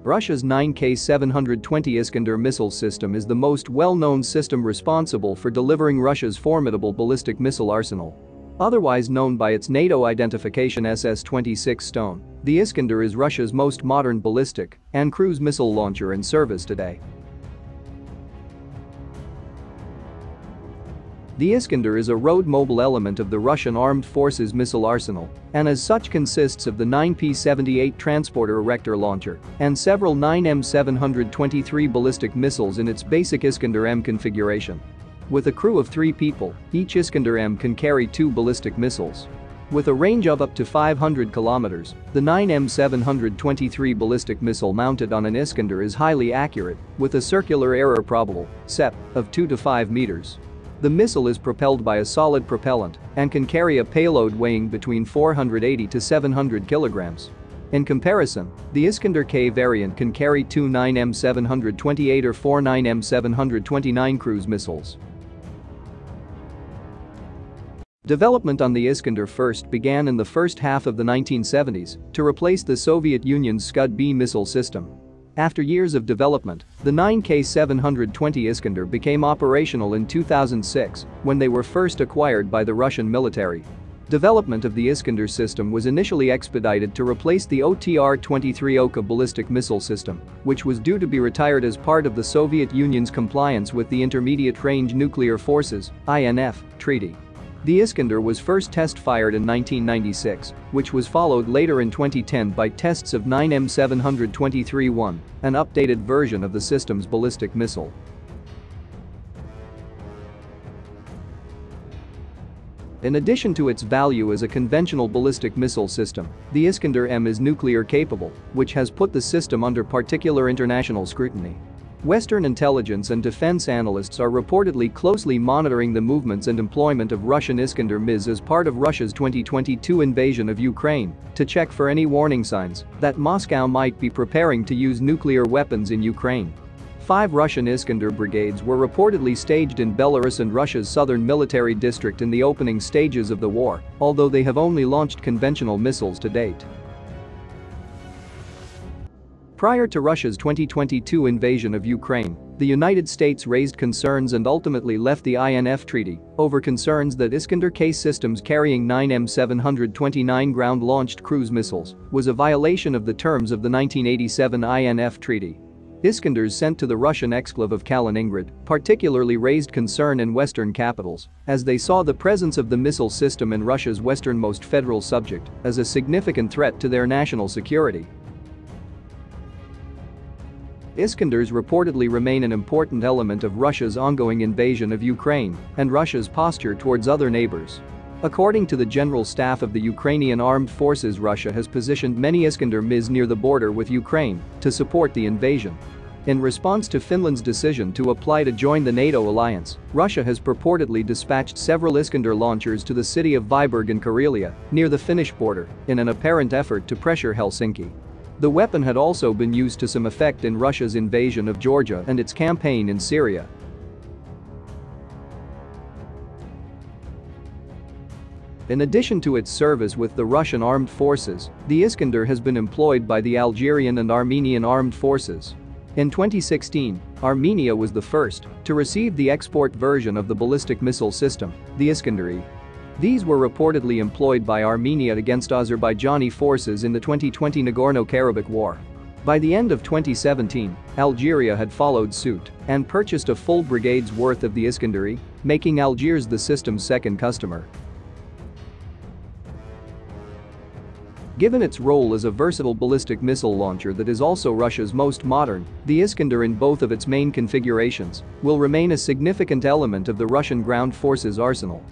Russia's 9K-720 Iskander missile system is the most well-known system responsible for delivering Russia's formidable ballistic missile arsenal. Otherwise known by its NATO identification SS-26 Stone, the Iskander is Russia's most modern ballistic and cruise missile launcher in service today. The Iskander is a road-mobile element of the Russian Armed Forces missile arsenal and as such consists of the 9P-78 Transporter-Erector Launcher and several 9M723 ballistic missiles in its basic Iskander-M configuration. With a crew of 3 people, each Iskander-M can carry 2 ballistic missiles. With a range of up to 500 kilometers, the 9M723 ballistic missile mounted on an Iskander is highly accurate, with a circular error probable (CEP) of 2 to 5 meters. The missile is propelled by a solid propellant and can carry a payload weighing between 480 to 700 kilograms. In comparison, the Iskander-K variant can carry 2 9M728 or 4 9M729 cruise missiles. Development on the Iskander first began in the first half of the 1970s to replace the Soviet Union's Scud-B missile system. After years of development, the 9K-720 Iskander became operational in 2006 when they were first acquired by the Russian military. Development of the Iskander system was initially expedited to replace the OTR-23 Oka ballistic missile system, which was due to be retired as part of the Soviet Union's compliance with the Intermediate Range Nuclear Forces (INF) treaty. The Iskander was first test-fired in 1996, which was followed later in 2010 by tests of 9M723-1, an updated version of the system's ballistic missile. In addition to its value as a conventional ballistic missile system, the Iskander-M is nuclear capable, which has put the system under particular international scrutiny. Western intelligence and defense analysts are reportedly closely monitoring the movements and employment of Russian Iskander-Ms as part of Russia's 2022 invasion of Ukraine to check for any warning signs that Moscow might be preparing to use nuclear weapons in Ukraine. 5 Russian Iskander brigades were reportedly staged in Belarus and Russia's southern military district in the opening stages of the war, although they have only launched conventional missiles to date. Prior to Russia's 2022 invasion of Ukraine, the United States raised concerns and ultimately left the INF treaty over concerns that Iskander-K systems carrying 9M729 ground-launched cruise missiles was a violation of the terms of the 1987 INF treaty. Iskanders sent to the Russian exclave of Kaliningrad particularly raised concern in Western capitals as they saw the presence of the missile system in Russia's westernmost federal subject as a significant threat to their national security. Iskanders reportedly remain an important element of Russia's ongoing invasion of Ukraine and Russia's posture towards other neighbors. According to the General Staff of the Ukrainian Armed Forces, Russia has positioned many Iskander-Ms near the border with Ukraine to support the invasion. In response to Finland's decision to apply to join the NATO alliance, Russia has purportedly dispatched several Iskander launchers to the city of Vyborg in Karelia, near the Finnish border, in an apparent effort to pressure Helsinki. The weapon had also been used to some effect in Russia's invasion of Georgia and its campaign in Syria. In addition to its service with the Russian armed forces, the Iskander has been employed by the Algerian and Armenian armed forces. In 2016, Armenia was the first to receive the export version of the ballistic missile system, the Iskander-E. These were reportedly employed by Armenia against Azerbaijani forces in the 2020 Nagorno-Karabakh War. By the end of 2017, Algeria had followed suit and purchased a full brigade's worth of the Iskander-E, making Algiers the system's second customer. Given its role as a versatile ballistic missile launcher that is also Russia's most modern, the Iskander in both of its main configurations will remain a significant element of the Russian ground forces arsenal.